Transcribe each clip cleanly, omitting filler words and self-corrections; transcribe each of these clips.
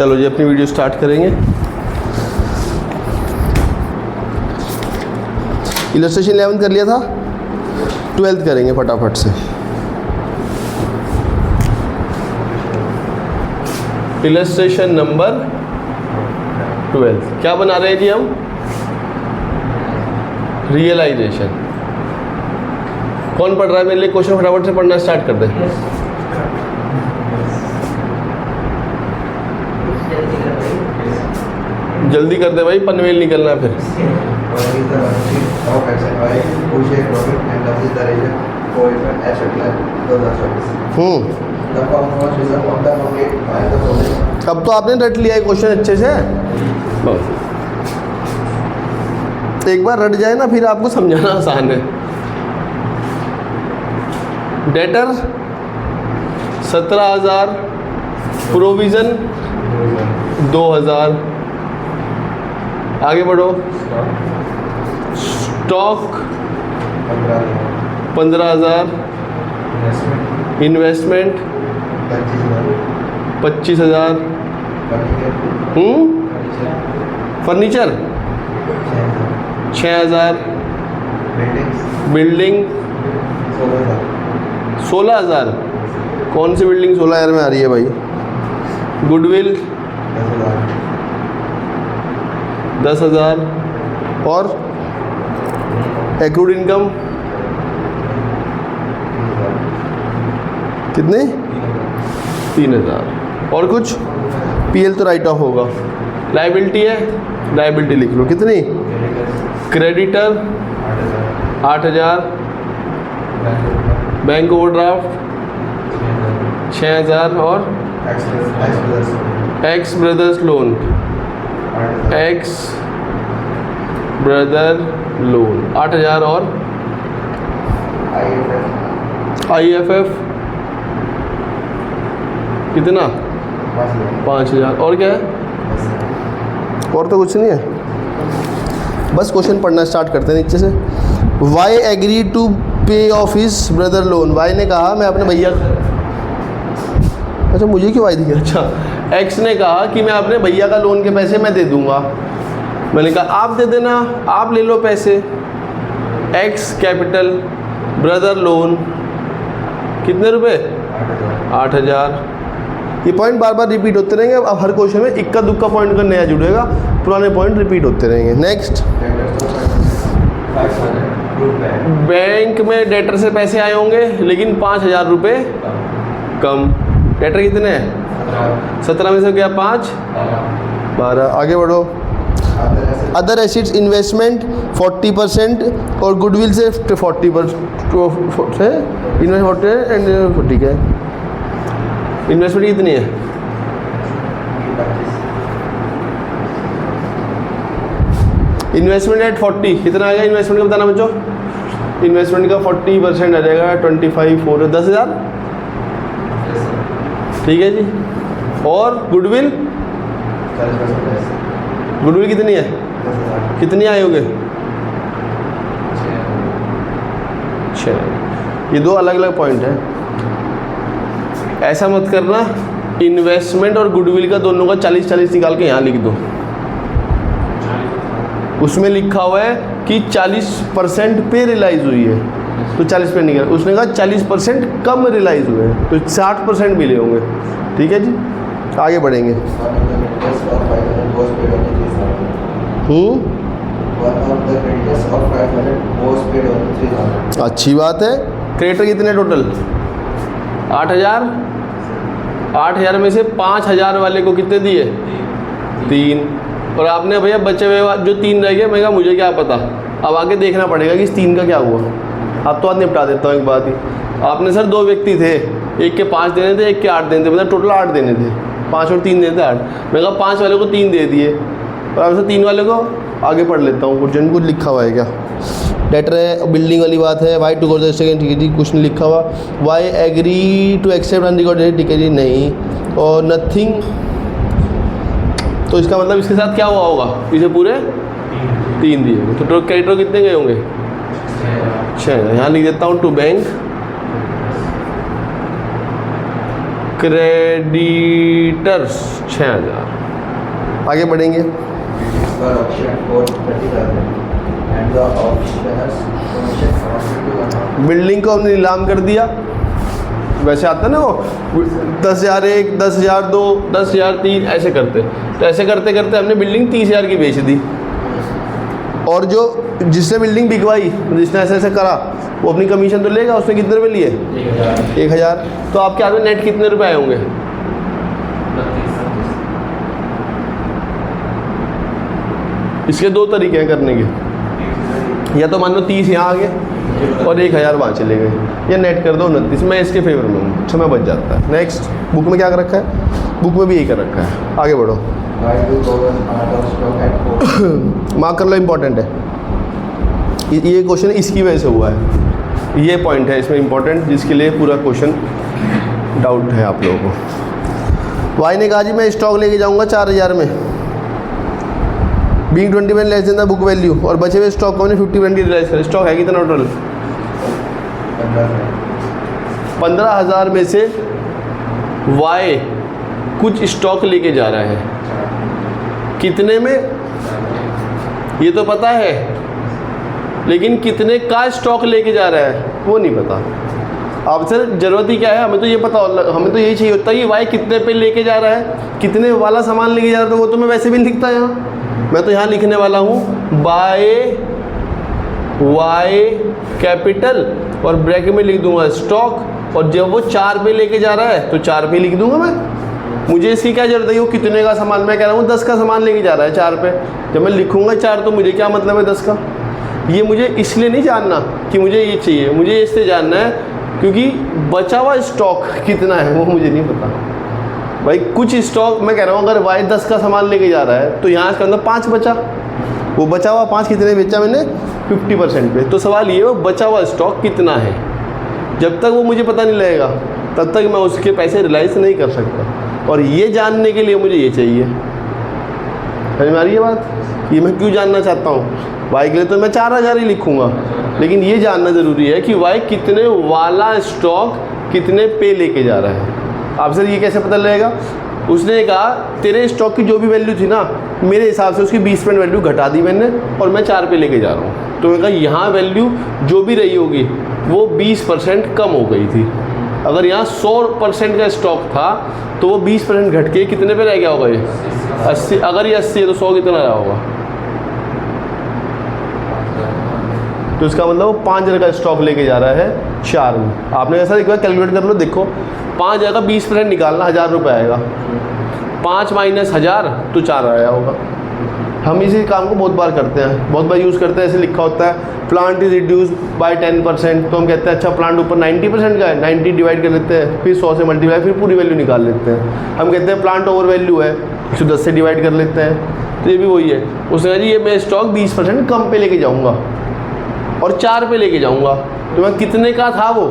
चलो जी अपनी video start करेंगे। इलस्ट्रेशन 11 कर लिया था, 12th करेंगे फटाफट से। इलस्ट्रेशन नंबर 12 क्या बना रहे हैं जी हम? रियलाइजेशन। कौन पढ़ रहा है मेरे लिए? क्वेश्चन फटाफट से पढ़ना स्टार्ट कर दे। जल्दी कर दे भाई, पनवेल निकलना है फिर। अब तो आपने रट लिया है क्वेश्चन अच्छे से। एक बार रट जाए ना फिर आपको समझाना आसान है। Debtor 17,000, provision 2,000। आगे बढ़ो। Stock 15,000, investment 25,000, furniture 6,000, building 16,000। कौन सी बिल्डिंग 16,000 में आ रही है भाई? गुडविल 10,000 और एक्रूड इनकम कितने? 3,000। और कुछ? पीएल तो राइट ऑफ होगा। लायबिलिटी है, लायबिलिटी लिख लो। कितनी? क्रेडिटर 8,000, बैंक ओवरड्राफ्ट 6,000 और x brothers loan, x brother loan 8,000 और IFF कितना? 5,000। और क्या है? और तो कुछ नहीं है। बस क्वेश्चन पढ़ना स्टार्ट करते हैं नीचे से। Y agree to pay off his brother loan. Y ने कहा मैं अपने भैया, अच्छा मुझे क्यों वाई दिया? अच्छा, एक्स ने कहा कि मैं अपने भैया का लोन के पैसे मैं दे दूंगा। मैंने कहा आप दे देना, आप ले लो पैसे। एक्स कैपिटल ब्रदर लोन कितने रुपए? 8,000। ये पॉइंट बार बार रिपीट होते रहेंगे। अब हर क्वेश्चन में इक्का दुक्का पॉइंट का नया जुड़ेगा, पुराने पॉइंट रिपीट होते रहेंगे। नेक्स्ट, बैंक में डेटर से पैसे आए होंगे लेकिन 5,000 रुपये कम। डेटर कितने हैं? 17 में से क्या 5? 12। आगे बढ़ो। अदर एसिड्स इन्वेस्टमेंट 40% और गुडविल से 40% से इन्वेस्टमेंट एंड ठीक है। इन्वेस्टमेंट कितनी है? इन्वेस्टमेंट एट 40 कितना आएगा? इन्वेस्टमेंट का बताना बच्चों। इन्वेस्टमेंट का 40% आ जाएगा 25 4 10,000। ठीक है जी। और गुडविल? गुडविल कितनी है? कितनी आए होंगे? 6। ये दो अलग अलग पॉइंट है। ऐसा मत करना, इन्वेस्टमेंट और गुडविल का दोनों का 40-40 निकाल के यहाँ लिख दो। उसमें लिखा हुआ है कि 40% पे रियलाइज हुई है तो 40 पे निकल। उसने कहा 40% कम रियलाइज हुए हैं तो 60% मिले होंगे। ठीक है जी, आगे बढ़ेंगे। अच्छी बात है। क्रेडिटर कितने टोटल? 8,000। 8,000 में से 5,000 वाले को कितने दिए? 3। और आपने भैया बचे हुए जो 3 रह गए, मैं कहा मुझे क्या पता, अब आगे देखना पड़ेगा कि इस 3 का क्या हुआ। अब तो आज निपटा देता हूँ एक बात ही। आपने सर 2 व्यक्ति थे, एक के 5 देने थे, एक के 8 देने थे, मतलब टोटल 8 देने थे। 5 और 3 देने थे 8। मैं कहा 5 वाले को 3 दे दिए और अब से 3 वाले को आगे पढ़ लेता हूँ। कुछ कुछ लिखा हुआ है क्या? लेटर है, बिल्डिंग वाली बात है। Y to go the second, ठीक है जी, कुछ नहीं लिखा हुआ। Y agree to accept unrecorded, ठीक है जी, नहीं। और नथिंग, तो इसका मतलब इसके साथ क्या हुआ होगा? इसे पूरे 3 दिए होंगे। तो क्रेडिटर कितने गए होंगे? 6। यहाँ लिख देता हूँ टू बैंक क्रेडिटर्स 6000। आगे बढ़ेंगे। बिल्डिंग को हमने नीलाम कर दिया, वैसे आता है ना वो 10,001, 10,002, 10,003 ऐसे करते, तो ऐसे करते करते हमने बिल्डिंग 30,000 की बेच दी। और जो जिसने बिल्डिंग बिकवाई, जिसने ऐसे ऐसे करा, वो अपनी कमीशन तो लेगा। उसने कितने रुपये लिए? 1,000। तो आपके हाथ में नेट कितने रुपए आए होंगे? इसके दो तरीके हैं करने के, या तो मान लो 30 यहाँ आ गए और 1,000 वहाँ चले गए, या नेट कर दो 29। मैं इसके फेवर में हूँ, समय बच जाता है। नेक्स्ट, बुक में क्या कर रखा है? बुक में भी यही कर रखा है। आगे बढ़ो। मार्क कर लो, इम्पोर्टेंट है ये क्वेश्चन, इसकी वजह से हुआ है। ये पॉइंट है इसमें इम्पोर्टेंट, जिसके लिए पूरा क्वेश्चन डाउट है आप लोगों को। वाई ने कहा जी मैं स्टॉक लेके जाऊँगा 4,000 में, being 20% less than the book value, और बचे हुए स्टॉक को मैंने 50% की रिलाइज कर। स्टॉक है कितना टोटल? 15,000 में से वाई कुछ स्टॉक लेके जा रहा है, कितने में ये तो पता है, लेकिन कितने का स्टॉक लेके जा रहा है वो नहीं पता। अब सर ज़रूरत ही क्या है, हमें तो ये पता, हमें तो यही चाहिए होता है कि वाई कितने पे लेके जा रहा है, कितने वाला सामान लेके जा रहा है। तो वो तो मैं वैसे भी नहीं लिखता यहाँ, मैं तो यहाँ लिखने वाला हूँ बाय वाई कैपिटल, और ब्रैकेट में लिख दूंगा स्टॉक, और जब वो 4 पे लेके जा रहा है तो 4 पे लिख दूंगा मैं। मुझे इसकी क्या जरूरत है? वो कितने का सामान, मैं कह रहा हूँ 10 का सामान लेके जा रहा है 4 पे, जब मैं लिखूंगा 4 तो मुझे क्या मतलब है 10 का? ये मुझे इसलिए नहीं जानना कि मुझे ये चाहिए, मुझे इसलिए जानना है क्योंकि बचा हुआ स्टॉक कितना है वो मुझे नहीं पता। भाई कुछ स्टॉक, मैं कह रहा हूँ अगर वाई 10 का सामान लेके जा रहा है तो यहाँ इसके अंदर 5 बचा, वो बचा हुआ 5 कितने बेचा मैंने? 50% पे। तो सवाल ये वो बचा हुआ स्टॉक कितना है, जब तक वो मुझे पता नहीं लगेगा तब तक मैं उसके पैसे रिलाइज नहीं कर सकता। और ये जानने के लिए मुझे ये चाहिए। समझ में आ रही है बात? ये मैं क्यों जानना चाहता हूँ? वाई के लिए तो मैं 4,000 ही लिखूँगा, लेकिन ये जानना ज़रूरी है कि वाई कितने वाला स्टॉक कितने पे लेके जा रहा है। आप सर ये कैसे पता लगेगा? उसने कहा तेरे स्टॉक की जो भी वैल्यू थी ना, मेरे हिसाब से उसकी 20% वैल्यू घटा दी मैंने और मैं 4 पे लेके जा रहा हूँ। तो मैंने कहा यहाँ वैल्यू जो भी रही होगी वो 20% कम हो गई थी। अगर यहाँ 100% का स्टॉक था तो वो 20% घट के कितने पे रह गया होगा? ये 80। अगर ये 80 है तो 100 कितना रहा होगा? तो इसका मतलब वो 5,000 का स्टॉक लेके जा रहा है 4 में। आपने ऐसा एक बार कैलकुलेट कर लो, देखो 5,000 का 20% निकालना 1,000 रुपये आएगा, 5 माइनस 1,000 तो 4 आया होगा। हम इसी काम को बहुत बार करते हैं, बहुत बार यूज़ करते हैं। ऐसे लिखा होता है प्लांट इज रिड्यूस बाय 10%, तो हम कहते हैं अच्छा प्लांट ऊपर 90% का है, 90 डिवाइड कर लेते हैं, फिर 100 से मल्टीप्लाई, फिर पूरी वैल्यू निकाल लेते हैं। हम कहते हैं प्लांट ओवर वैल्यू है, 110 से डिवाइड कर लेते हैं। तो ये भी वही है। उसने कहा जी ये मैं स्टॉक 20% कम पे लेके जाऊँगा और 4 पे लेके जाऊँगा, तो मैं कितने का था वो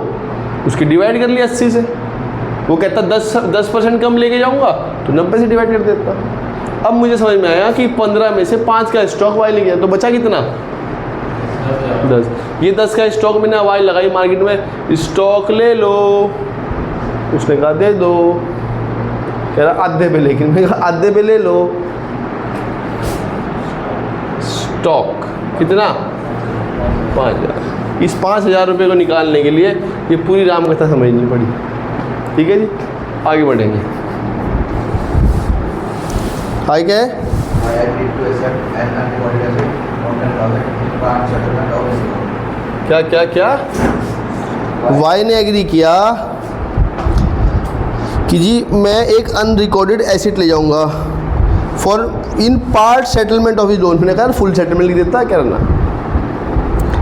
उसकी डिवाइड कर लिया 80 से। वो कहता 10% कम लेके जाऊँगा तो 90 से डिवाइड कर देता। अब मुझे समझ में आया कि 15 में से 5 का स्टॉक वाई ले गया, तो बचा कितना? 10। ये 10 का स्टॉक मैंने वाई लगाई मार्केट में, स्टॉक ले लो। उसने कहा दे दो, कह रहा आधे पे, लेकिन मैं कहा आधे पे ले लो। स्टॉक कितना? 5,000। इस 5,000 रुपये को निकालने के लिए ये पूरी रामकथा समझनी पड़ी। ठीक है जी, आगे बढ़ेंगे। हाई क्या है? क्या क्या क्या? वाई ने एग्री किया कि जी मैं एक अनरिकॉर्डेड एसेट ले जाऊंगा for in part settlement of his loan. मैंने कहा फुल सेटलमेंट लिख देता है, क्या करना?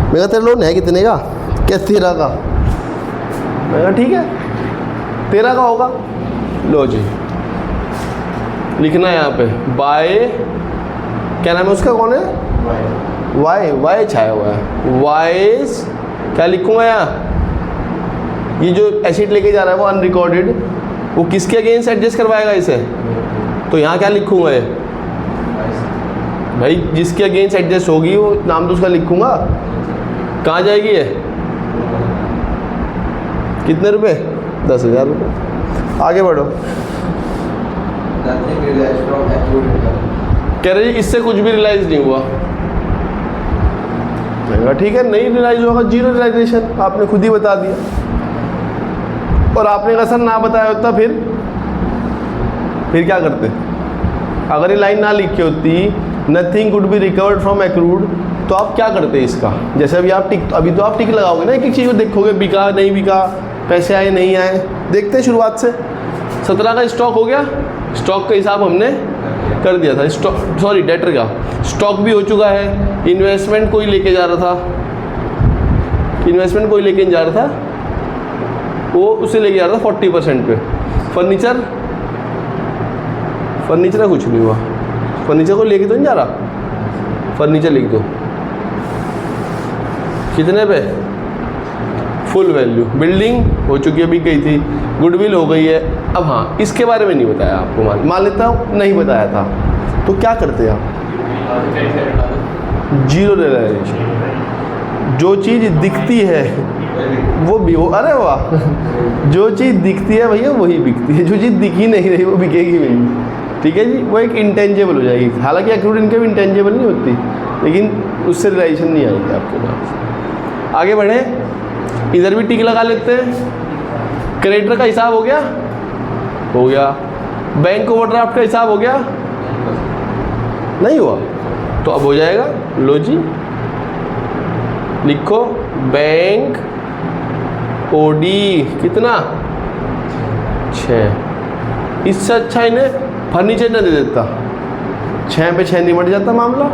मैं कहा तेरा लोन है कितने का? क्या 13 का? मैं कहा ठीक है 13 का होगा। लो जी लिखना है यहाँ पे बाय, क्या नाम है उसका, कौन है? वाई। वाई छाया हुआ है, वाइस क्या लिखूँगा यहाँ? ये जो एसेट लेके जा रहा है वो अनरिकॉर्डेड, वो किसके अगेंस्ट एडजस्ट करवाएगा इसे? तो यहाँ क्या लिखूँगा ये? भाई जिसके अगेंस्ट एडजस्ट होगी वो नाम तो उसका लिखूँगा। कहाँ जाएगी ये? कितने रुपए? 10,000 रुपये। आगे बढ़ो। कह रहे जी इससे कुछ भी रियलाइज नहीं हुआ। मैंने कहा ठीक है, नहीं रियलाइज होगा, जीरो रियलाइजेशन, आपने खुद ही बता दिया। और आपने कहा सर ना बताया होता फिर क्या करते? अगर ये लाइन ना लिखी होती nothing could be recovered from accrued, तो आप क्या करते इसका? जैसे अभी आप अभी तो आप टिक लगाओगे ना, एक एक चीज़ को देखोगे, बिका नहीं बिका, पैसे आए नहीं आए, देखते हैं शुरुआत से। 17 का स्टॉक हो गया, स्टॉक का हिसाब हमने कर दिया था, स्टॉक सॉरी डेटर का स्टॉक भी हो चुका है। इन्वेस्टमेंट कोई लेके जा रहा था, इन्वेस्टमेंट कोई लेके जा रहा था, वो उसे लेके जा रहा था 40% पे। फर्नीचर का कुछ नहीं हुआ, फर्नीचर को लेके तो नहीं जा रहा, फर्नीचर लिख दो कितने पे, फुल वैल्यू। बिल्डिंग हो चुकी है, बिक गई थी, गुडविल हो गई है। अब हाँ, इसके बारे में नहीं बताया आपको, मान लेता हूँ नहीं बताया था, तो क्या करते आप? Zero realisation. जो चीज़ दिखती है वो भी हो, अरे वाह, जो चीज़ दिखती है भैया वही बिकती है, जो चीज़ दिख ही नहीं रही वो बिकेगी भी नहीं। ठीक है जी, वो एक इंटेंजेबल हो जाएगी। हालांकि एक्रूड इनकम इंटेंजेबल नहीं होती, लेकिन उससे रियलाइजेशन नहीं आएगी आपके पास। आगे बढ़े, इधर भी टिक लगा लेते हैं। क्रेडिटर का हिसाब हो गया, हो गया। बैंक ओवरड्राफ्ट का हिसाब हो गया, नहीं हुआ, तो अब हो जाएगा। लो जी, लिखो बैंक ओडी कितना, 6। इससे अच्छा इन्हें फर्नीचर न दे देता, 6 पे 6 निपट जाता मामला।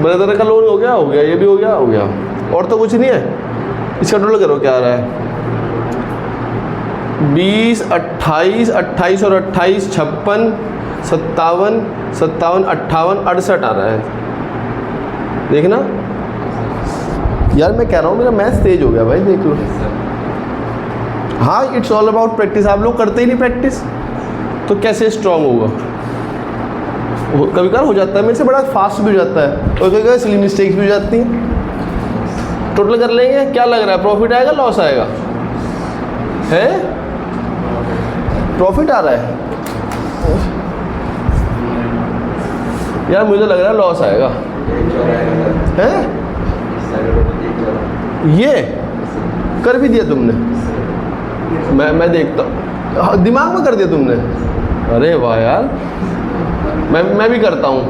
ब्रदर का लोन हो गया, हो गया, ये भी हो गया, हो गया, और तो कुछ नहीं है। इसका टोटल करो क्या आ रहा है, 20, 28, 28 और 28, 56, 57, 57, 58, 68 आ रहा है। देखना यार, मैं कह रहा हूँ मेरा मैथ्स तेज हो गया भाई, देख लो। हाँ, इट्स ऑल अबाउट प्रैक्टिस। आप लोग करते ही नहीं प्रैक्टिस, तो कैसे स्ट्रांग होगा? कभी कभार हो जाता है, मेरे से बड़ा फास्ट भी हो जाता है, और कभी कभी सिली मिस्टेक्स भी हो जाती हैं। टोटल कर लेंगे, क्या लग रहा है, प्रॉफिट आएगा लॉस आएगा? है प्रॉफिट आ रहा है यार, मुझे लग रहा है लॉस आएगा। है ये कर भी दिया तुमने, मैं देखता हूँ, दिमाग में कर दिया तुमने। अरे वाह यार, मैं भी करता हूँ।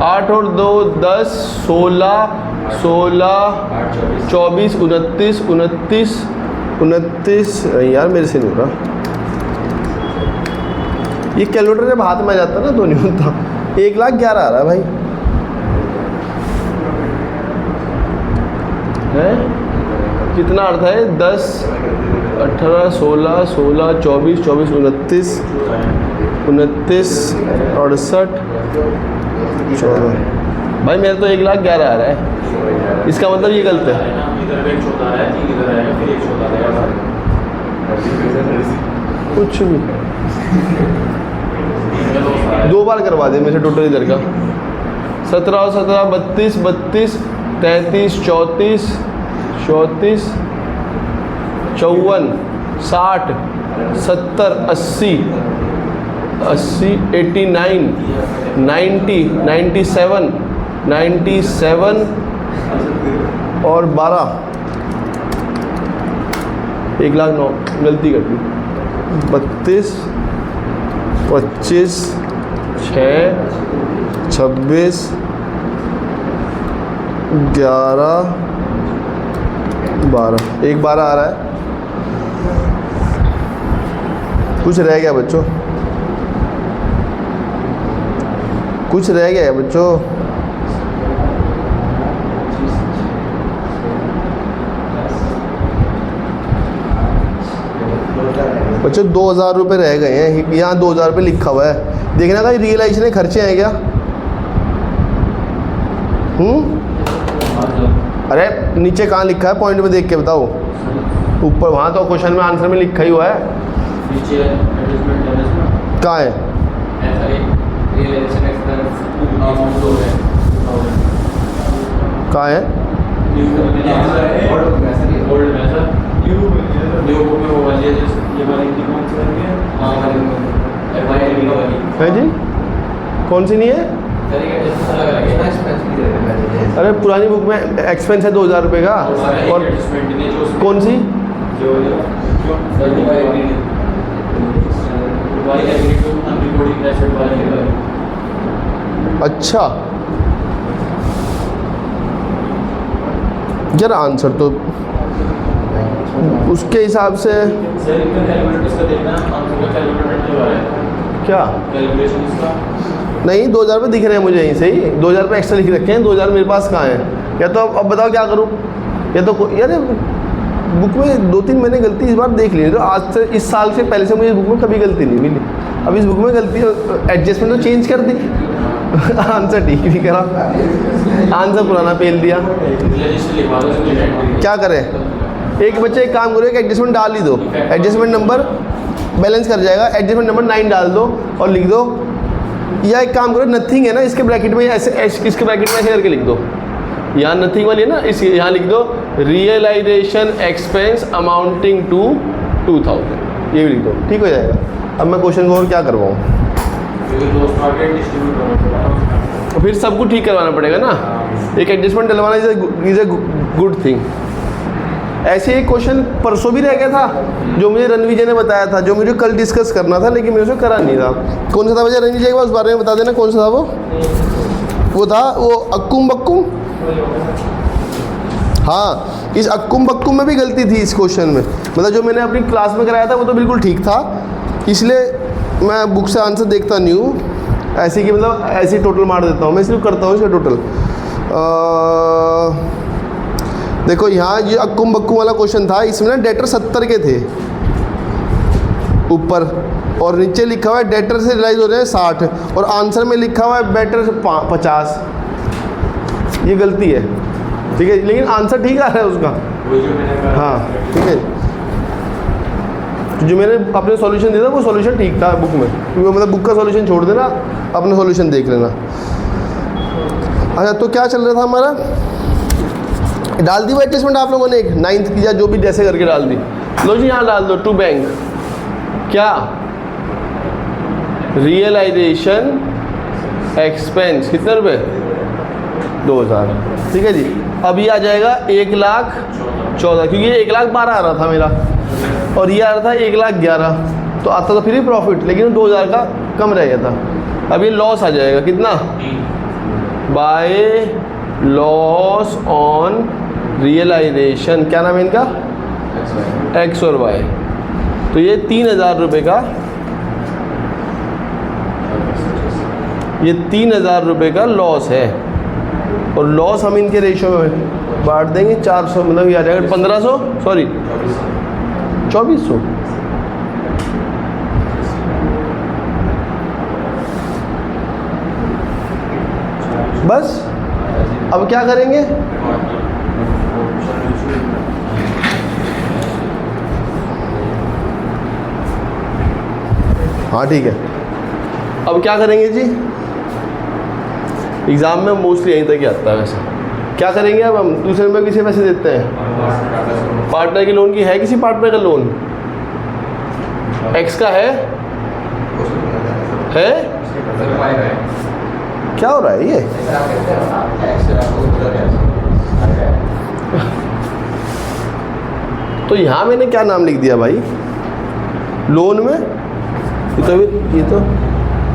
8 और 2 10, 16, 24, 29, यार मेरे से नहीं हो रहा। ये कैलकुलेटर जब हाथ में आ जाता ना तो नहीं होता। 1,11,000 आ रहा है भाई, है कितना अर्थ है? 10, 18, 16, 24, 29, 68, 14। भाई मेरे तो 1,11,000 आ रहा है, इसका मतलब ये गलत है। कुछ भी 2 बार करवा दे मेरे टोटल इधर का। 17 और 17, 32, 32, 33, 34, 34, 54, 60, 70, 80, 89, 90, 97, 97 और 12, 1,09,000 गलती कर दी। 32, 25, 6, 26, 11, 12, 1,12 आ रहा है। कुछ रह गया बच्चों, कुछ रह गया है बच्चों। बच्चों 2,000 रुपये रह गए हैं, यहाँ 2,000 रुपये लिखा हुआ है। देखना का रियलाइजेशन खर्चे हैं क्या? अरे नीचे कहाँ लिखा है, पॉइंट में देख के बताओ। ऊपर वहाँ तो क्वेश्चन में आंसर में लिखा ही हुआ है। कहाँ है? कहाँ है? न्यू बुक में वो वाली है जो ये वाली की कौन सी वाली है? हाँ वाली एफआईआर वाली है जी, कौन सी नहीं है? अरे पुरानी बुक में एक्सपेंस है 2000 रुपये का। और कौन सी? अच्छा यार, आंसर तो उसके हिसाब से क्या नहीं, 2000 रुपये दिख रहे हैं मुझे यहीं से ही, 2000 रुपये एक्स्ट्रा लिख रखे हैं, 2000 मेरे पास कहाँ हैं? या तो अब बताओ क्या करूँ? या तो यार बुक में 2-3 मैंने गलती इस बार देख ली, तो आज से इस साल से पहले से मुझे बुक में कभी गलती नहीं मिली। अब इस बुक में गलती, एडजस्टमेंट तो चेंज कर दी आंसर ठीक नहीं करा, आंसर पुराना पेल दिया। क्या करें? एक बच्चे एक काम करो, एक एडजस्टमेंट डाल ही दो, एडजस्टमेंट नंबर बैलेंस कर जाएगा, एडजस्टमेंट नंबर 9 डाल दो और लिख दो, या एक काम करो, नथिंग है ना इसके ब्रैकेट में, ऐसे इसके ब्रैकेट में ऐसे करके लिख दो, यहाँ नथिंग वाली है ना, इस यहाँ लिख दो रियलाइजेशन एक्सपेंस अमाउंटिंग टू 2000, ये भी लिख दो, ठीक हो जाएगा। अब मैं क्वेश्चन को और क्या करवाऊँ? तो फिर सब कुछ ठीक करवाना पड़ेगा ना, एक एडजस्टमेंट डलवाना इज ए गुड थिंग। ऐसे एक क्वेश्चन परसों भी रह गया था जो मुझे रणविजय ने बताया था, जो मुझे कल डिस्कस करना था लेकिन मेरे से करा नहीं था। कौन सा था भैया रणविजय के पास, उस बारे में बता देना कौन सा था वो था वो अक्कुम बक्कुम। हाँ, इस अक्कुम बक्कुम में भी गलती थी इस क्वेश्चन में, मतलब जो मैंने अपनी क्लास में कराया था वो तो बिल्कुल ठीक था, इसलिए मैं बुक से आंसर देखता नहीं हूँ ऐसे कि मतलब ऐसे ही टोटल मार देता हूँ, मैं सिर्फ करता हूँ इसका टोटल। देखो यहाँ ये अक्कुम बक्कुम वाला क्वेश्चन था, इसमें ना डेटर 70 के थे ऊपर, और नीचे लिखा हुआ है डेटर से रिलाइज हो रहे हैं 60, और आंसर में लिखा हुआ है बेटर 50। ये गलती है, ठीक है, लेकिन आंसर ठीक आ रहा है उसका। हाँ ठीक है, जो मैंने अपने सॉल्यूशन दिया था वो सॉल्यूशन ठीक था बुक में, मतलब बुक का सॉल्यूशन छोड़ देना, अपना सॉल्यूशन देख लेना। अच्छा तो क्या चल रहा था हमारा, डाल दी वो एडजस्टमेंट आप लोगों ने, एक 9th की या जो भी जैसे करके डाल दी। लो जी यहाँ डाल दो, टू बैंक क्या रियलाइजेशन एक्सपेंस कितने रुपए? 2000, ठीक है जी। अब ये आ जाएगा 1,14,000, क्योंकि ये 1,12,000 आ रहा था मेरा और ये आ रहा था 1,11,000, तो आता तो फिर ही प्रॉफिट, लेकिन 2000 का कम रह गया था। अब ये लॉस आ जाएगा कितना? बाय लॉस ऑन रियलाइजेशन, क्या नाम है इनका? एक्स और वाई। तो ये 3,000 रुपये का, ये 3,000 रुपये का लॉस है, और लॉस हम इनके रेशो में बांट देंगे 400, मतलब ये आ जाएगा 1500, सॉरी 2400। बस अब क्या करेंगे? हाँ ठीक है, अब क्या करेंगे जी? एग्ज़ाम में मोस्टली यहीं तक ही आता है वैसे। क्या करेंगे अब हम? दूसरे नंबर किसे पैसे देते हैं? पार्टनर के लोन की है, किसी पार्टनर का लोन एक्स का है? क्या हो रहा है ये? तो यहाँ मैंने क्या नाम लिख दिया भाई लोन में? ये तो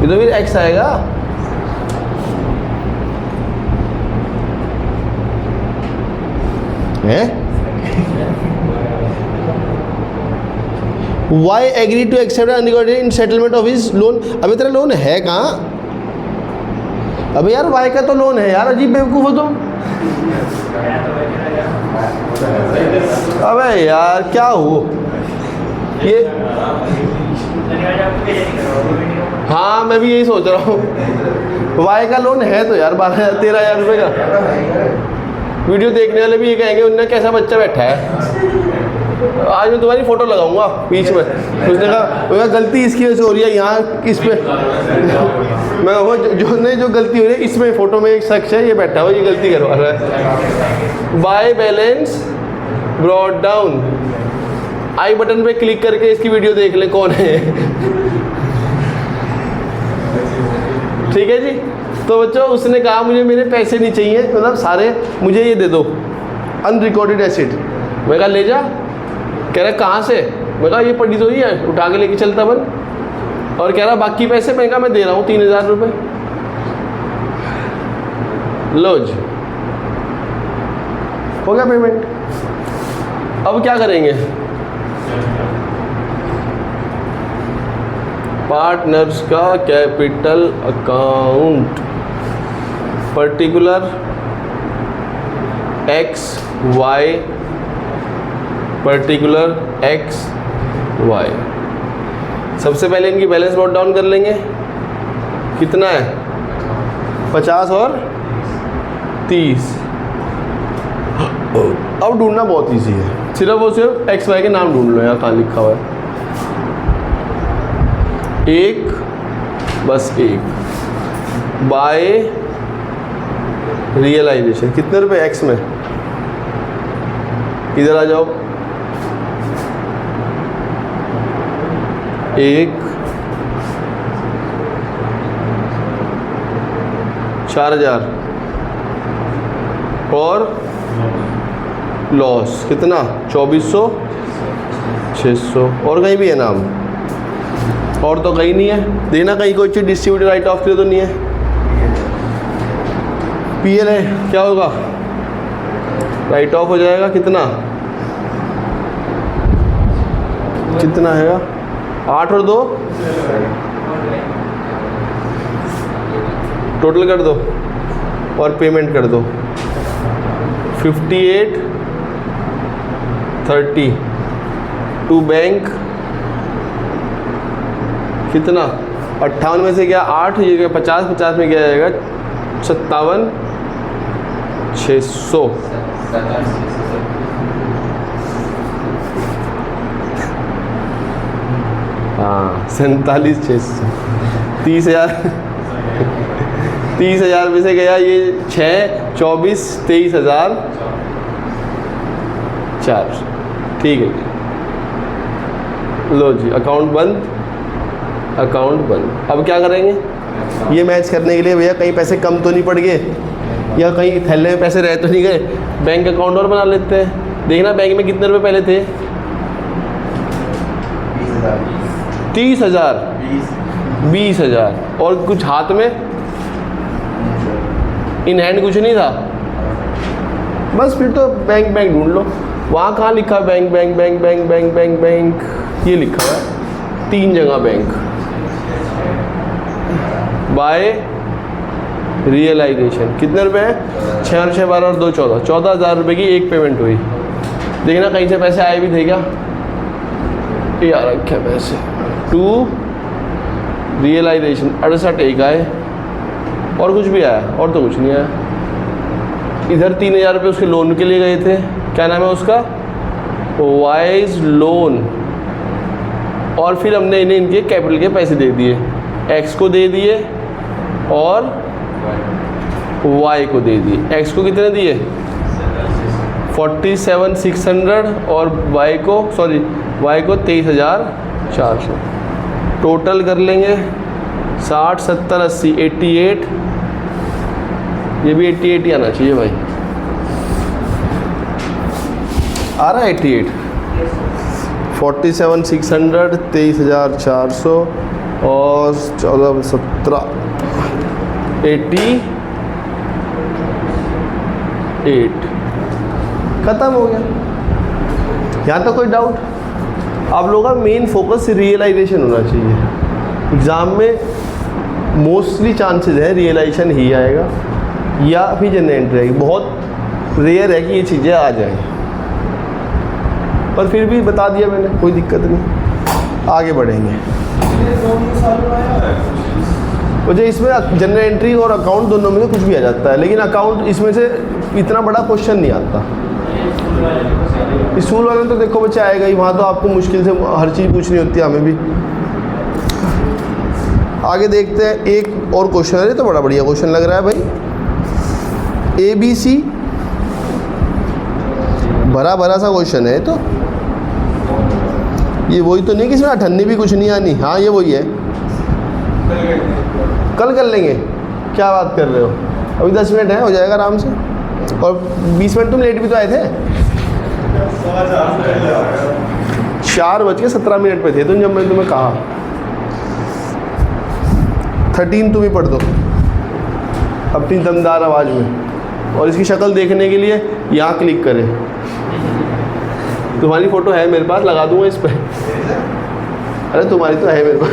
फिर एक्स आएगा। है Y agree to accept unrecorded in settlement of his loan. अभी तेरा लोन है कहाँ? अबे यार वाई का तो लोन है यार, अजीब बेवकूफ़ हो तुम। अबे यार क्या हो ये? हाँ मैं भी यही सोच रहा हूँ, वाई का लोन है तो यार 13,000 रुपये का। वीडियो देखने वाले भी ये कहेंगे उनने कैसा बच्चा बैठा है। आज मैं तुम्हारी फ़ोटो लगाऊंगा बीच में। उसने कहा गलती इसकी वजह से हो रही है, यहाँ इस पे मैं वो जो गलती हो रही है इसमें फ़ोटो में एक शख्स है ये बैठा हुआ, ये गलती करवा रहा है। By balance brought down I button पे क्लिक करके इसकी वीडियो देख ले कौन है। ठीक है जी। तो बच्चों उसने कहा मुझे मेरे पैसे नहीं चाहिए, मतलब सारे मुझे ये दे दो अनरिकॉर्डेड एसेट। मैं कहा ले जा। कह रहा कहाँ से? मैं कहा ये पड़ी तो ही है, उठा के लेके चलता बन। और कह रहा बाकी पैसे? मैं कहा मैं दे रहा हूँ 3000 रुपये। लो जी, हो गया पेमेंट। अब क्या करेंगे? पार्टनर्स का capital account, particular X Y, particular X Y. सबसे पहले इनकी बैलेंस नोट डाउन कर लेंगे। कितना है? 50 और 30। अब ढूंढना बहुत इजी है, सिर्फ वो सिर्फ एक्स वाई के नाम ढूंढ लो। यहाँ कहाँ लिखा हुआ है? एक, बस एक। बाय रियलाइजेशन कितने रुपए एक्स में? इधर आ जाओ। एक 4000 और लॉस कितना? 2400 600। और कहीं भी है नाम? और तो कहीं नहीं है। देना कहीं कोई चीज़ डिस्ट्रीब्यूटर राइट ऑफ के लिए तो नहीं है। पीएल है, क्या होगा? राइट ऑफ हो जाएगा। कितना कितना है? 8 और 2 टोटल कर दो और पेमेंट कर दो। 5830 टू बैंक। कितना? 58 में से गया 8, ये गया 50, 50 में गया जाएगा 57,600। हाँ 47,600। 30,000 में से गया ये 6, 24, 23,004। ठीक है जी। लो जी, अकाउंट बंद, अकाउंट बंद। अब क्या करेंगे? ये मैच करने के लिए भैया कहीं पैसे कम तो नहीं पड़ गए या कहीं थैले में पैसे रह तो नहीं गए, बैंक अकाउंट और बना लेते हैं। देखना बैंक में कितने रुपए पहले थे? 30,000 20,000 और कुछ हाथ में इन हैंड कुछ नहीं था। बस फिर तो बैंक बैंक ढूंढ लो। वहाँ कहाँ लिखा है bank bank bank bank bank bank bank? ये लिखा हुआ है 3 जगह बैंक। बाय रियलाइजेशन कितने रुपए हैं? 6 और 6 12 और 2 14। 14,000 रुपये की एक पेमेंट हुई। देखना कहीं से पैसे आए भी थे क्या? ये आ रखे पैसे। टू रियलाइजेशन 68 एक आए और कुछ भी आया? और तो कुछ नहीं आया। इधर 3,000 रुपये उसके लोन के लिए गए थे। क्या नाम है उसका? Wise loan. और फिर हमने इन्हें इनके कैपिटल के पैसे दे दिए। एक्स को दे दिए और वाई को दे दिए। एक्स को कितने दिए? 47,600 और वाई को 23,400। टोटल कर लेंगे 60 70 80 88। ये भी 88 ही आना चाहिए भाई। आ रहा है 88। 47,600 23,400 और 14 17 88। ख़त्म हो गया। यहाँ तो कोई डाउट? आप लोगों का मेन फोकस रियलाइजेशन होना चाहिए। एग्ज़ाम में मोस्टली चांसेस है रियलाइजेशन ही आएगा या फिर जनरल एंट्री आएगी। बहुत रेयर है कि ये चीज़ें आ जाएं, पर फिर भी बता दिया मैंने, कोई दिक्कत नहीं। आगे बढ़ेंगे। मुझे इसमें जनरल एंट्री और अकाउंट दोनों में से कुछ भी आ जाता है, लेकिन अकाउंट इसमें से इतना बड़ा क्वेश्चन नहीं आता। स्कूल वाले तो देखो बच्चे आएगा ही, वहाँ तो आपको मुश्किल से हर चीज़ पूछनी होती है, हमें भी। आगे देखते हैं एक और क्वेश्चन है, तो बड़ा बढ़िया क्वेश्चन लग रहा है भाई। ABC भरा भरा सा क्वेश्चन है तो। ये वही तो नहीं कि इसमें 98 भी कुछ नहीं आनी? हाँ ये वही है। कल कर लेंगे, क्या बात कर रहे हो? अभी 10 मिनट है, हो जाएगा आराम से। और 20 मिनट तुम लेट भी तो आए थे। 4:17 पे थे तुम जब मैंने तुम्हें कहा। 13 तुम ही पढ़ दो अपनी दमदार आवाज़ में। और इसकी शक्ल देखने के लिए यहाँ क्लिक करें। तुम्हारी फ़ोटो है मेरे पास, लगा दूंगा इस पर। अरे तुम्हारी तो है मेरे पास।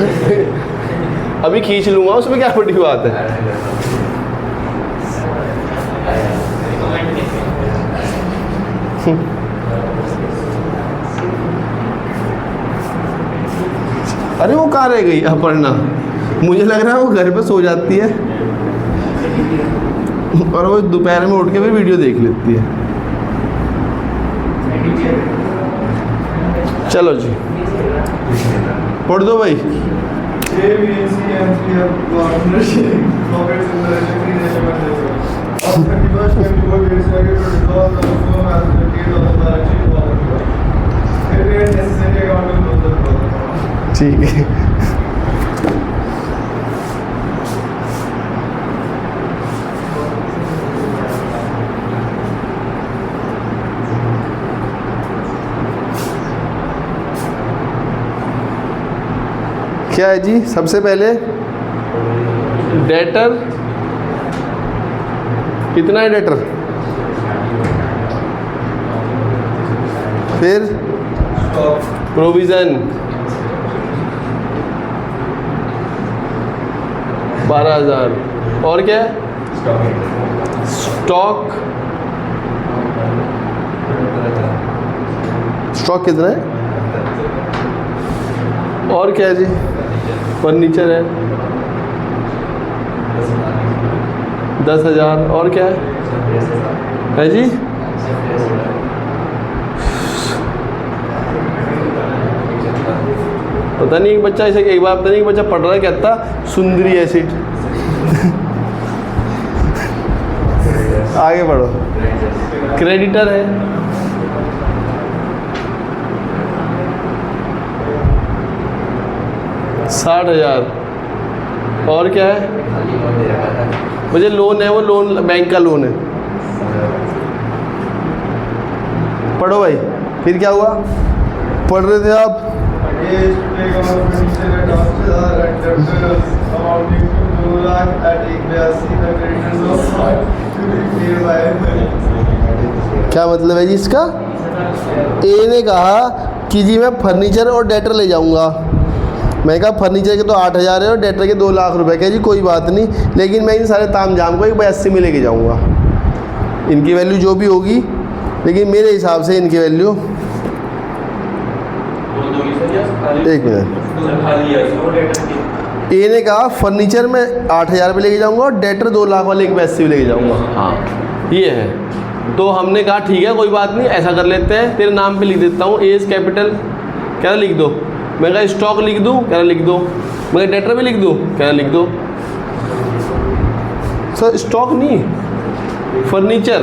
अभी खींच लूँगा, उसमें क्या बड़ी बात है। अरे वो कहाँ रह गई अपर्णा? मुझे लग रहा है वो घर पे सो जाती है और वो दोपहर में उठ के फिर वीडियो देख लेती है। चलो जी पढ़ दो भाई। ठीक है। क्या है जी? सबसे पहले डेटर कितना है? डेटर फिर प्रोविज़न 12,000 और क्या है? स्टॉक कितना है? और क्या है जी? फर्नीचर है 10,000 और क्या है जी? पता नहीं एक बच्चा ऐसे एक बार पता नहीं एक बच्चा पढ़ रहा है, कहता सुंदरी एसिड। आगे बढ़ो। क्रेडिटर है 60,000 और क्या है? मुझे लोन है, वो लोन बैंक का लोन है। पढ़ो भाई। फिर क्या हुआ? पढ़ रहे थे आप? क्या मतलब है जी इसका? ए ने कहा कि जी मैं फर्नीचर और डेटर ले जाऊंगा। मैं कहा फर्नीचर के तो 8,000 है और डेटर के 2 लाख रुपए। क्या जी कोई बात नहीं, लेकिन मैं इन सारे ताम झाम को 182 में लेके जाऊंगा। इनकी वैल्यू जो भी होगी, लेकिन मेरे हिसाब से इनकी वैल्यू एक मिनट। ए ने कहा फर्नीचर में 8,000 पे लेके जाऊंगा और डेटर 2 लाख वाले 182 में लेके जाऊंगा। हाँ ये है। तो हमने कहा ठीक है कोई बात नहीं, ऐसा कर लेते हैं, तेरे नाम पे लिख देता हूँ एज कैपिटल। क्या लिख दो? मैं कहा स्टॉक लिख दूँ? क्या लिख दो? मैं कहा डेटर भी लिख दूँ? क्या लिख दो? सर स्टॉक नहीं, फर्नीचर।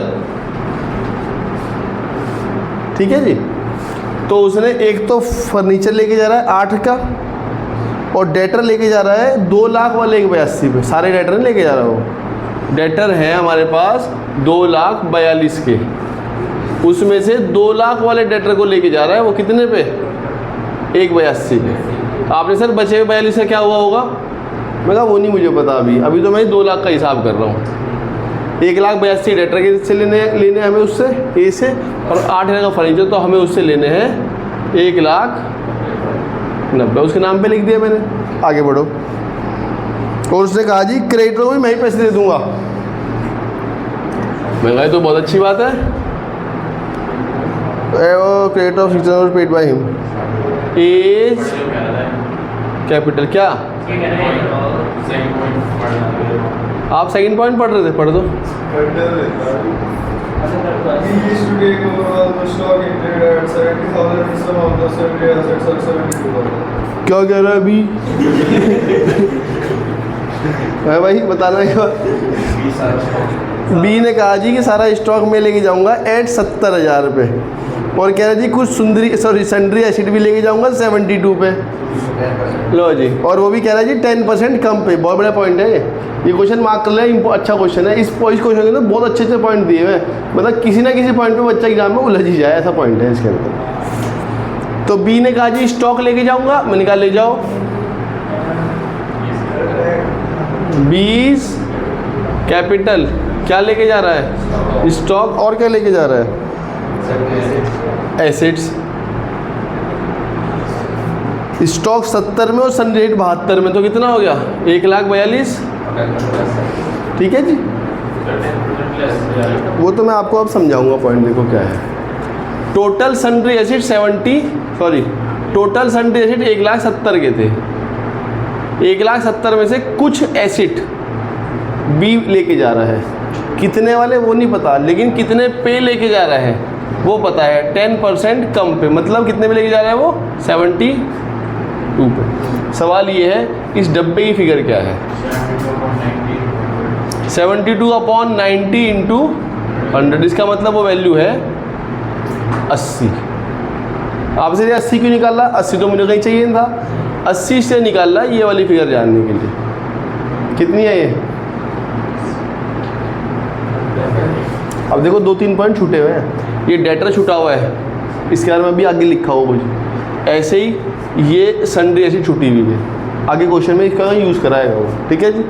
ठीक है जी। तो उसने एक तो फर्नीचर लेके जा रहा है 8 का और डेटर लेके जा रहा है 2 लाख वाले 182 पे। सारे डेटर नहीं लेके जा रहा वो। डेटर है हमारे पास 2,42,000 के, उसमें से 2 लाख वाले डेटर को लेके जा रहा है वो कितने पे? 182 पे। आपने सर बचे हुए 42 का क्या हुआ होगा? मैं कहा वो नहीं मुझे पता अभी तो मैं 2 लाख का हिसाब कर रहा हूँ। 1,82,000 डेटर के से लेने हमें उससे ए से, और 8,000 का फर्नीचर तो हमें उससे लेने हैं 1,90,000। उसके नाम पे लिख दिया मैंने। आगे बढ़ो। और उसने कहा जी क्रेडिटर को भी मैं ही पैसे दे दूंगा। मैं कहा तो बहुत अच्छी बात है। वो creditor of 600 paid by him. As capital क्या? आप सेकंड पॉइंट पढ़ रहे थे, पढ़ दो। क्या कह रहा है अभी? है भाई बताना क्या? बी ने कहा जी कि सारा स्टॉक में लेके जाऊंगा एट 70,000 रुपये। और कह रहे जी कुछ सन्ड्री एसिड भी लेके जाऊंगा 72 पे। लो जी, और वो भी कह रहा है जी 10% कम पे। बहुत बड़ा पॉइंट है ये क्वेश्चन मार्क कर ले, अच्छा क्वेश्चन है। इस क्वेश्चन के अंदर बहुत अच्छे अच्छे पॉइंट दिए हुए हैं, मतलब किसी ना किसी पॉइंट पे बच्चा एग्जाम में उलझ ही जाए, ऐसा पॉइंट है इसके अंदर। तो बी ने कहा जी स्टॉक लेके जाऊंगा, मैंने कहा ले जाओ। 20 कैपिटल क्या लेके जा रहा है? स्टॉक। और क्या लेके जा रहा है? एसेट्स। स्टॉक 70 में और सन्ड्री एसिड 72 में, तो कितना हो गया? 1,42,000। ठीक है जी, वो तो मैं आपको अब समझाऊंगा पॉइंट। देखो क्या है, total sundry acid total sundry acid 1,70,000 के थे। 1,70,000 में से कुछ एसिड बी लेके जा रहा है, कितने वाले वो नहीं पता, लेकिन कितने पे लेके जा रहा है वो पता है। 10% कम पे, मतलब कितने में लेके जा रहा है वो? 72 पे। सवाल ये है इस डब्बे की फिगर क्या है? 72/90 इंटू 100, इसका मतलब वो वैल्यू है 80। आपसे 80 क्यों निकाला? 80 तो मुझे कहीं चाहिए था, 80 से निकाला ये वाली फिगर जानने के लिए। कितनी है ये? अब देखो 2-3 पॉइंट छूटे हुए हैं। ये डेटर छूटा हुआ है, इसके बारे में भी आगे लिखा हुआ कुछ। ऐसे ही ये सन्ड्री एसिड छुट्टी हुई है, आगे क्वेश्चन में इसका यूज़ कराएगा वो। ठीक है जी,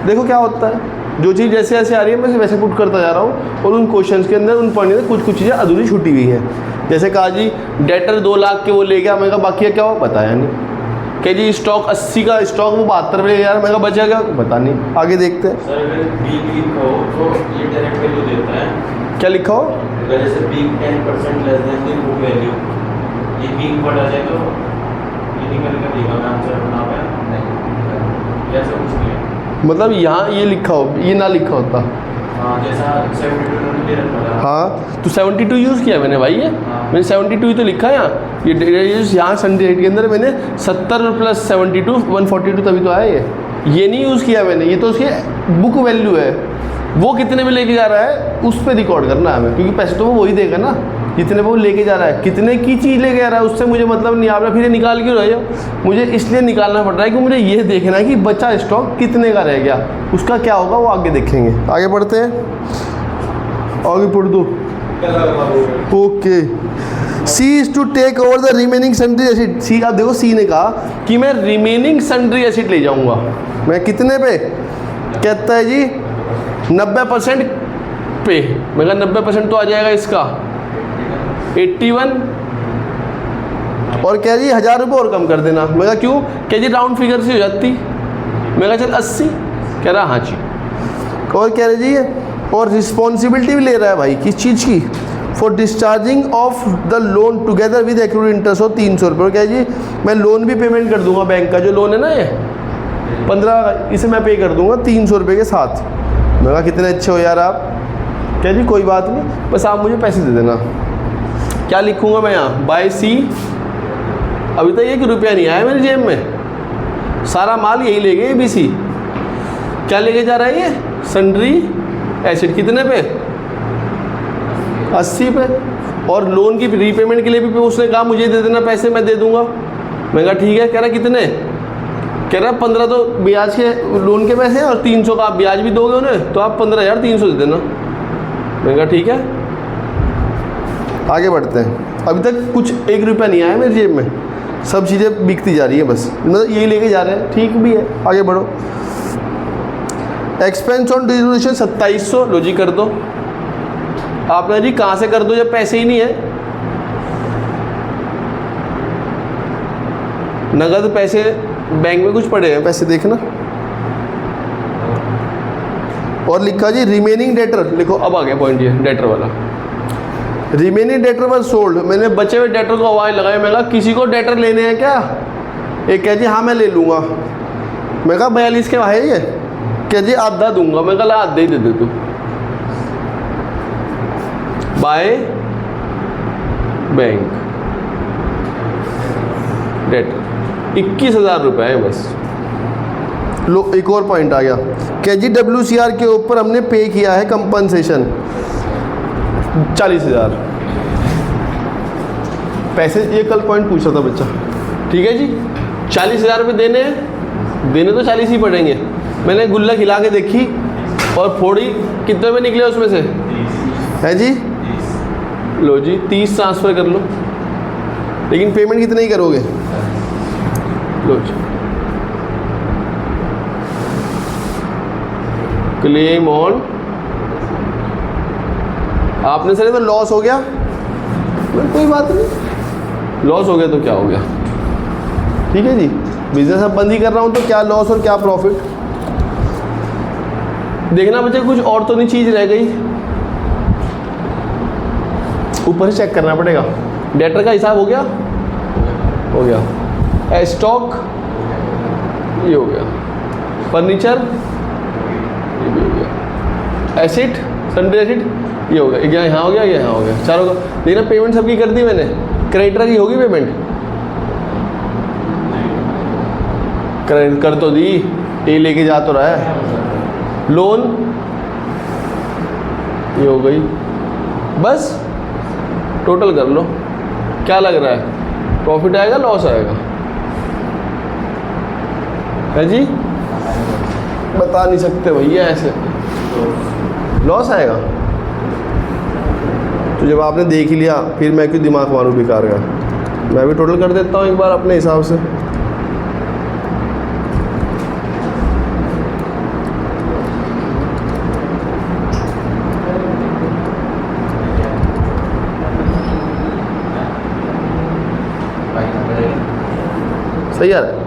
देखो क्या होता है, जो चीज़ जैसे जैसे आ रही है मैं वैसे पुट करता जा रहा हूँ, और उन क्वेश्चंस के अंदर उन पॉइंट में कुछ कुछ चीज़ें अधूरी छुट्टी हुई हैं। जैसे कहा जी डेटर 2 लाख के वो ले गया, मैं कहा बाकी क्या हो बताया नहीं। कह जी स्टॉक 80 का स्टॉक वो 72 में ले जा रहा, मैं कहा बचा क्या पता नहीं। आगे देखते हैं। सर अगर बी लिखा हो तो ये डायरेक्ट वैल्यू देता है। क्या लिखा हो? अगर जैसे B 10% less than the book value, ये बी बढ़ आ जाए तो ये निकल कर देगा। मैं आंसर बना पाया नहीं, ऐसा कुछ नहीं है। मतलब यहाँ ये लिखा हो, ये ना लिखा होता। हाँ, जैसा 72 दे रखा था। हाँ तो 72 यूज़ किया मैंने भाई, ये मैंने 72 ही तो लिखा है यहाँ। ये यहाँ सन्ड्री एसिड के अंदर मैंने 70 + 72 142 तभी तो आया ये नहीं यूज़ किया मैंने। ये तो उसकी बुक वैल्यू है, वो कितने में लेके जा रहा है उस पर रिकॉर्ड करना है हमें, क्योंकि पैसे तो वो वही देगा ना जितने वो लेके जा रहा है। कितने की चीज़ लेके जा रहा है उससे मुझे मतलब नहीं। आप फिर ये निकाल क्यों रहे हो? मुझे इसलिए निकालना पड़ रहा है कि मुझे ये देखना है कि बचा स्टॉक कितने का रह गया, उसका क्या होगा वो आगे देखेंगे। आगे बढ़ते हैं, आगे पढ़ दो। Okay, C is to take over the remaining sundry assets. C, आप देखो सी ने कहा कि मैं रिमेनिंग सन्ड्री एसिड ले जाऊंगा। मैं कितने पे? कहता है जी 90% पे। मैं कहा 90% तो आ जाएगा इसका 81, और कह जी 1,000 रुपये और कम कर देना। मैं कहा क्यों? कह जी राउंड फिगर से हो जाती। मैं कहा चल 80। कह रहा हाँ जी। और कह रहे जी और रिस्पॉन्सिबिलिटी भी ले रहा है भाई, किस चीज़ की? For discharging of the loan together with accrued interest हो 300 रुपये। और कह जी मैं लोन भी पेमेंट कर दूंगा, बैंक का जो लोन है ना ये 15, इसे मैं पे कर दूंगा 300 रुपये के साथ। मैं कहा कितने अच्छे हो यार आप। क्या जी कोई बात नहीं, बस आप मुझे पैसे दे देना। क्या लिखूंगा मैं यहाँ? बाय सी। अभी तक 1 रुपया नहीं आया मेरी जेब में, सारा माल यही ले गए ABC। क्या लेके जा रहा है ये? Sundry acid. कितने पे? 80 पे। और लोन की रीपेमेंट के लिए भी उसने कहा मुझे दे देना पैसे, मैं दे दूंगा। मैं कहा ठीक है। कह रहा कितने? कह रहा 15 तो ब्याज के लोन के पैसे हैं और 300 का आप ब्याज भी दोगे उन्हें, तो आप 15,300 दे देना। मैं कहा ठीक है। आगे बढ़ते हैं। अभी तक कुछ 1 रुपया नहीं आया मेरी जेब में, सब चीज़ें बिकती जा रही है बस, मतलब यही लेके जा रहे हैं। ठीक भी है, आगे बढ़ो। Expense on distribution 2700। लो जी कर दो। आपने जी कहाँ से कर दो जब पैसे ही नहीं है? नगद पैसे बैंक में कुछ पड़े हैं, पैसे देखना। और लिखा जी रिमेनिंग डेटर। लिखो, अब आ गया पॉइंट ये डेटर वाला। Remaining debtor were sold. मैंने बचे हुए डेटर को आवाज़ लगाई। मैं कहा किसी को डेटर लेने हैं क्या? एक कह जी हाँ मैं ले लूँगा। मैं कहा 42 के है ये? कह जी आधा दूंगा। मैं कहा आधा ही दे दे तू। बाय बैंक डेटर 21,000 रुपये है बस। लो एक और पॉइंट आ गया। कह जी WCR के ऊपर हमने पे किया है कंपनसेशन 40,000। पैसे, ये कल पॉइंट पूछ रहा था बच्चा। ठीक है जी, 40,000 रुपये देने हैं, देने तो 40 ही पड़ेंगे। मैंने गुल्ला खिला के देखी और फोड़ी, कितने में निकले उसमें से? है जी, लो जी 30 ट्रांसफ़र कर लो, लेकिन पेमेंट कितने ही करोगे? लो जी, क्लेम ऑन, आपने सर तो लॉस हो गया, कोई बात नहीं, लॉस हो गया तो क्या हो गया। ठीक है जी, बिजनेस अब बंद ही कर रहा हूँ तो क्या लॉस और क्या प्रॉफिट। देखना बच्चे कुछ और तो नहीं चीज़ रह गई, ऊपर से चेक करना पड़ेगा। डेटर का हिसाब हो गया, हो गया। स्टॉक ये हो गया, फर्नीचर ये भी हो गया, एसिड सन्डे एसिड ये हो गया, यहाँ हो गया, ये यहाँ हो गया, चारों का। देखना पेमेंट सबकी कर दी मैंने, क्रेडिटर की होगी पेमेंट, कर तो दी, ये लेके जा तो रहा है। लोन ये हो गई, बस टोटल कर लो, क्या लग रहा है? प्रॉफिट आएगा लॉस आएगा? है जी, बता नहीं सकते भैया, ऐसे लॉस आएगा। तो जब आपने देख ही लिया फिर मैं क्यों दिमाग मारूं बेकार का। मैं भी टोटल कर देता हूँ एक बार अपने हिसाब से। सही आ रहा है।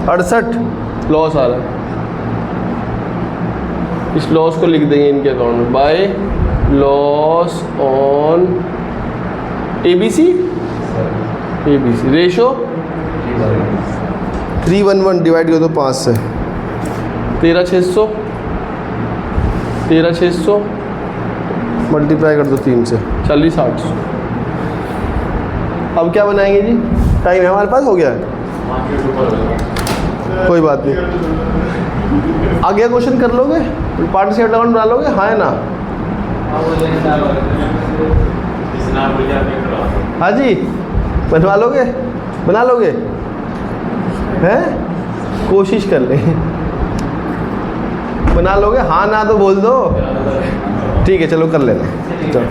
68 लॉस आ रहा है, इस लॉस को लिख देंगे इनके अकाउंट में, by loss on ABC, ratio 311 divide कर दो 5 से, 13,600 मल्टीप्लाई कर दो 3 से, 40,800। अब क्या बनाएंगे जी? टाइम है हमारे पास, हो गया है, कोई बात नहीं। आगे क्वेश्चन कर लोगे, पार्टनरशिप अकाउंट बना लोगे? हाँ है ना? हाँ जी, बनवा लोगे, बना लोगे? हैं? कोशिश कर लें, बना लोगे? हाँ ना तो बोल दो। ठीक है चलो कर लेना, चलो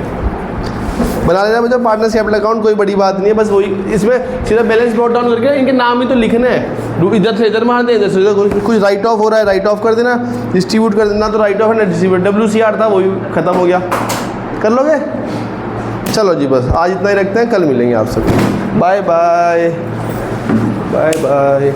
बना लेना मुझे पार्टनरशिप अकाउंट, कोई बड़ी बात नहीं है। बस वही इसमें सीधा बैलेंस नोट डाउन करके इनके नाम ही तो लिखने हैं, इधर से इधर मार दें, इधर से इधर। कुछ राइट ऑफ हो रहा है, राइट ऑफ कर देना, डिस्ट्रीब्यूट कर देना, तो राइट ऑफ है ना डिस्ट्रीब्यूट, WCR था वही ख़त्म हो गया, कर लोगे? चलो जी बस आज इतना ही रखते हैं, कल मिलेंगे आप सबको। Bye bye bye bye.